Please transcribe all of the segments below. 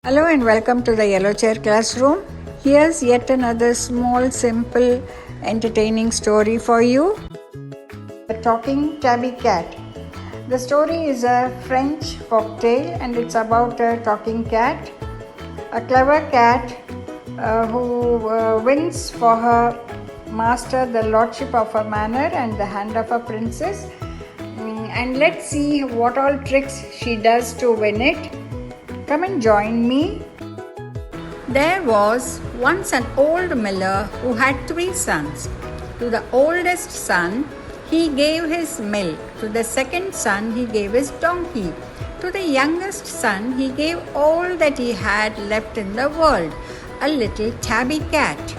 Hello and welcome to the Yellow Chair Classroom. Here's yet another small, simple, entertaining story for you. The Talking Tabby Cat. The story is a French folktale and it's about a talking cat. A clever cat who wins for her master the lordship of a manor and the hand of a princess. And let's see what all tricks she does to win it. Come and join me. There was once an old miller who had 3 sons. To the oldest son, he gave his mill. To the second son, he gave his donkey. To the youngest son, he gave all that he had left in the world, a little tabby cat.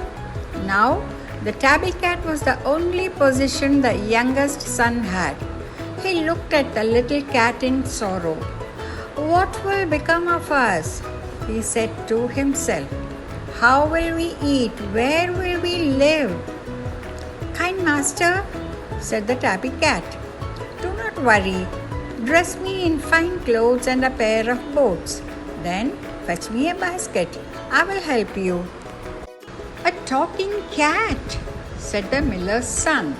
Now, the tabby cat was the only possession the youngest son had. He looked at the little cat in sorrow. "What will become of us?" he said to himself. "How will we eat? Where will we live?" "Kind master," said the tabby cat, "do not worry. Dress me in fine clothes and a pair of boots. Then fetch me a basket. I will help you." "A talking cat," said the miller's son.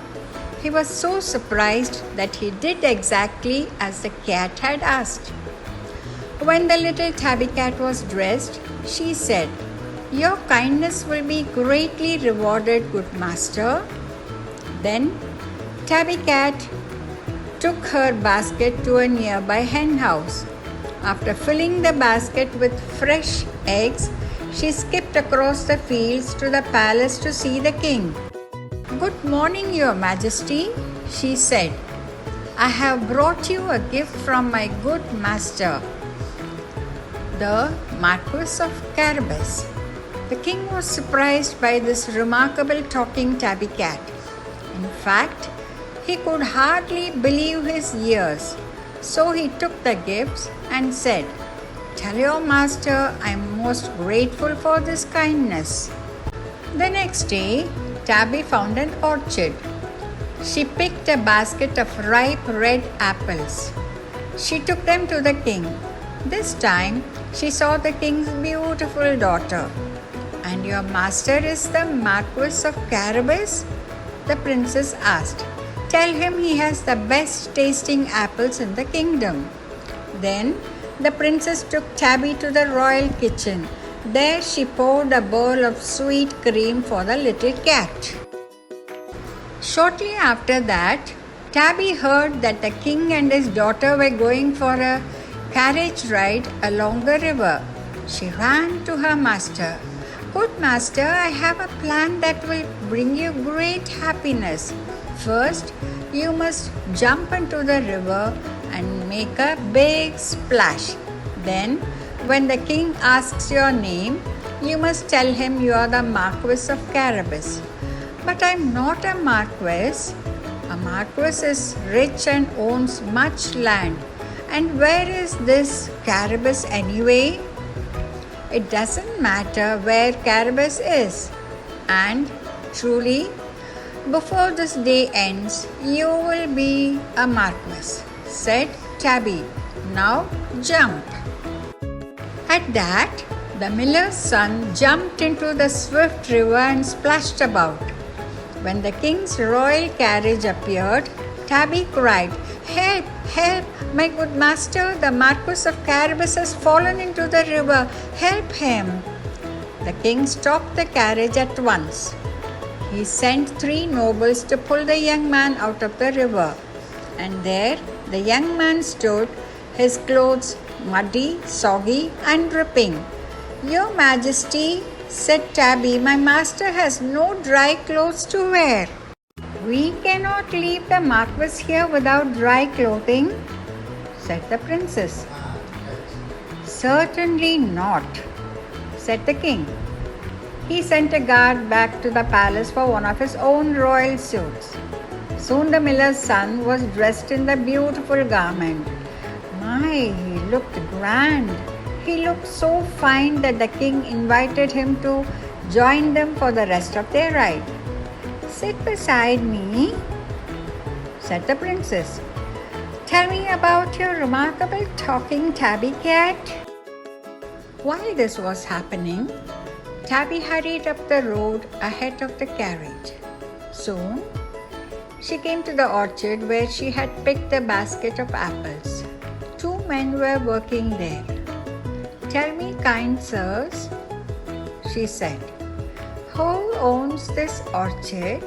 He was so surprised that he did exactly as the cat had asked. When the little tabby cat was dressed, she said, "Your kindness will be greatly rewarded, good master." Then Tabby Cat took her basket to a nearby hen house. After filling the basket with fresh eggs, she skipped across the fields to the palace to see the king. "Good morning, Your Majesty," she said. "I have brought you a gift from my good master, the Marquis of Carabas." The king was surprised by this remarkable talking tabby cat. In fact, he could hardly believe his ears. So he took the gifts and said, "Tell your master I am most grateful for this kindness." The next day, Tabby found an orchard. She picked a basket of ripe red apples. She took them to the king. This time, she saw the king's beautiful daughter. "And your master is the Marquis of Carabas?" the princess asked. "Tell him he has the best tasting apples in the kingdom." Then the princess took Tabby to the royal kitchen. There she poured a bowl of sweet cream for the little cat. Shortly after that, Tabby heard that the king and his daughter were going for a carriage ride along the river. She ran to her master. "Good master, I have a plan that will bring you great happiness. First, you must jump into the river and make a big splash. Then, when the king asks your name, you must tell him you are the Marquis of Carabas." "But I'm not a marquis." "A marquis is rich and owns much land. And where is this Carabas anyway?" "It doesn't matter where Carabas is. And truly, before this day ends, you will be a marquis," said Tabby. "Now jump." At that, the miller's son jumped into the swift river and splashed about. When the king's royal carriage appeared, Tabby cried, "Help! Help! My good master, the Marquis of Carabas has fallen into the river. Help him!" The king stopped the carriage at once. He sent 3 nobles to pull the young man out of the river. And there the young man stood, his clothes muddy, soggy, and dripping. "Your Majesty," said Tabby, "my master has no dry clothes to wear." "We cannot leave the Marquis here without dry clothing," said the princess. "Certainly not," said the king. He sent a guard back to the palace for one of his own royal suits. Soon the miller's son was dressed in the beautiful garment. My, he looked grand. He looked so fine that the king invited him to join them for the rest of their ride. "Sit beside me," said the princess. "Tell me about your remarkable talking tabby cat." While this was happening, Tabby hurried up the road ahead of the carriage. Soon, she came to the orchard where she had picked a basket of apples. Two men were working there. "Tell me, kind sirs," she said, "who owns this orchard?"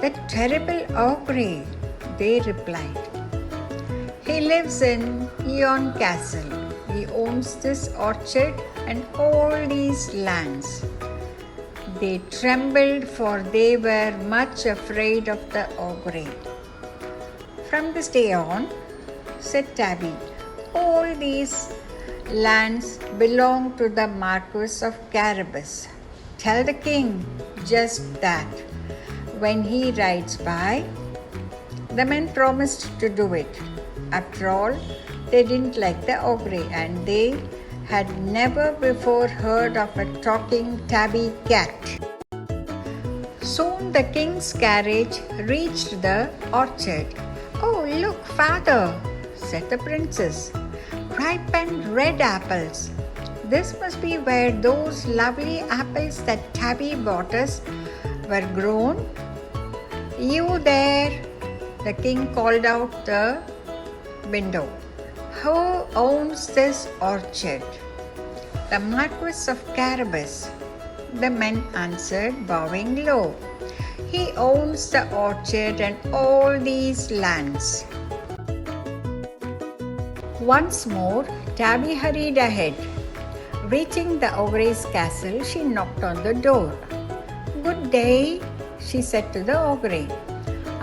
"The terrible ogre," they replied. "He lives in Eon Castle. He owns this orchard and all these lands." They trembled, for they were much afraid of the ogre. "From this day on," said Tabby, "all these lands belong to the Marquis of Carabas. Tell the king just that when he rides by." The men promised to do it. After all, they didn't like the ogre, and they had never before heard of a talking tabby cat. Soon the king's carriage reached the orchard. "Oh, look, father," said the princess, "ripe and red apples. This must be where those lovely apples that Tabby bought us were grown." "You there," the king called out the window. "Who owns this orchard?" "The Marquis of Carabas," the men answered, bowing low. "He owns the orchard and all these lands." Once more, Tabby hurried ahead. Reaching the ogre's castle, she knocked on the door. "Good day," she said to the ogre.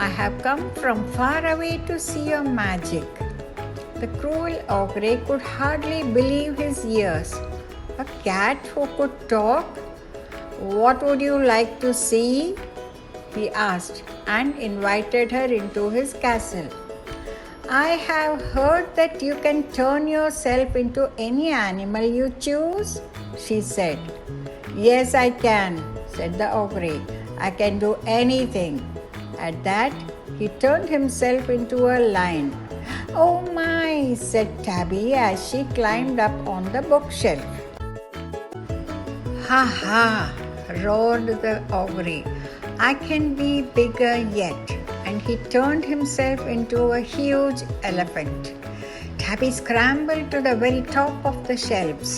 "I have come from far away to see your magic." The cruel ogre could hardly believe his ears. A cat who could talk? "What would you like to see?" he asked, and invited her into his castle. "I have heard that you can turn yourself into any animal you choose," she said. "Yes, I can," said the ogre. "I can do anything." At that, he turned himself into a lion. "Oh my," said Tabby as she climbed up on the bookshelf. "Ha ha," roared the ogre. "I can be bigger yet." And he turned himself into a huge elephant. Tabby scrambled to the very top of the shelves.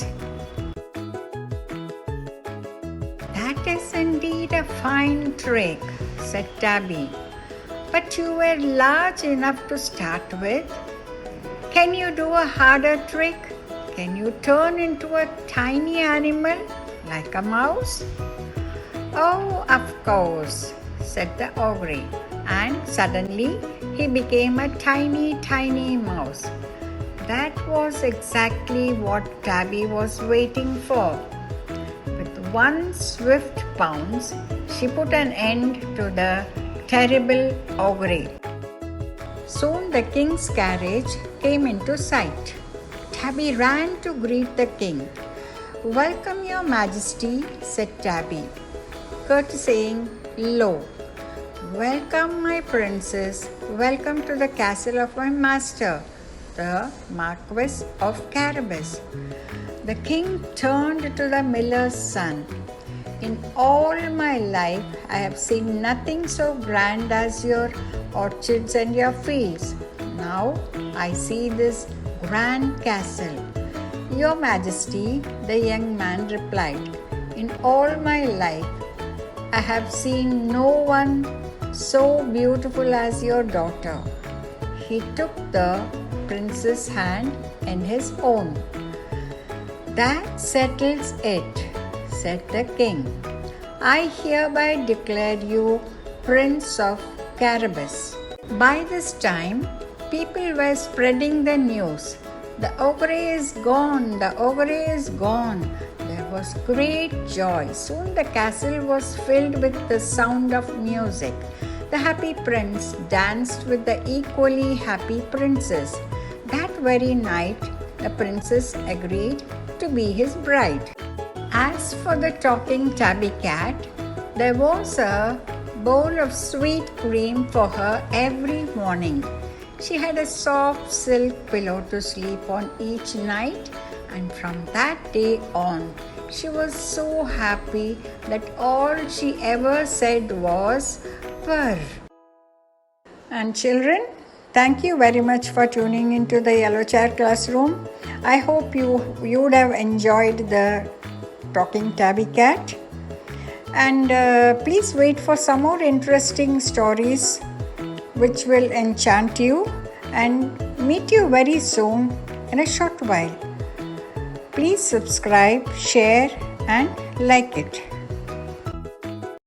"That is indeed a fine trick," said Tabby. "But you were large enough to start with. Can you do a harder trick? Can you turn into a tiny animal like a mouse?" "Oh, of course," said the ogre, and suddenly he became a tiny, tiny mouse. That was exactly what Tabby was waiting for. With one swift pounce, she put an end to the terrible ogre. Soon the king's carriage came into sight. Tabby ran to greet the king. "Welcome, your majesty," said Tabby, courtesying low. "Welcome, my princess. Welcome to the castle of my master, the Marquis of Carabas." The king turned to the miller's son. "In all my life, I have seen nothing so grand as your orchards and your fields. Now I see this grand castle." "Your Majesty," the young man replied, "in all my life, I have seen no one so beautiful as your daughter." He took the prince's hand in his own. "That settles it," said the king. "I hereby declare you Prince of Carabas." By this time, people were spreading the news. "The ogre is gone! The ogre is gone!" There was great joy. Soon the castle was filled with the sound of music. The happy prince danced with the equally happy princess. That very night, the princess agreed to be his bride. As for the talking tabby cat, there was a bowl of sweet cream for her every morning. She had a soft silk pillow to sleep on each night, And from that day on, she was so happy that all she ever said was purr. And children, thank you very much for tuning into the Yellow Chair Classroom. I hope you would have enjoyed the talking tabby cat. And please wait for some more interesting stories which will enchant you and meet you very soon in a short while. Please subscribe, share and like it.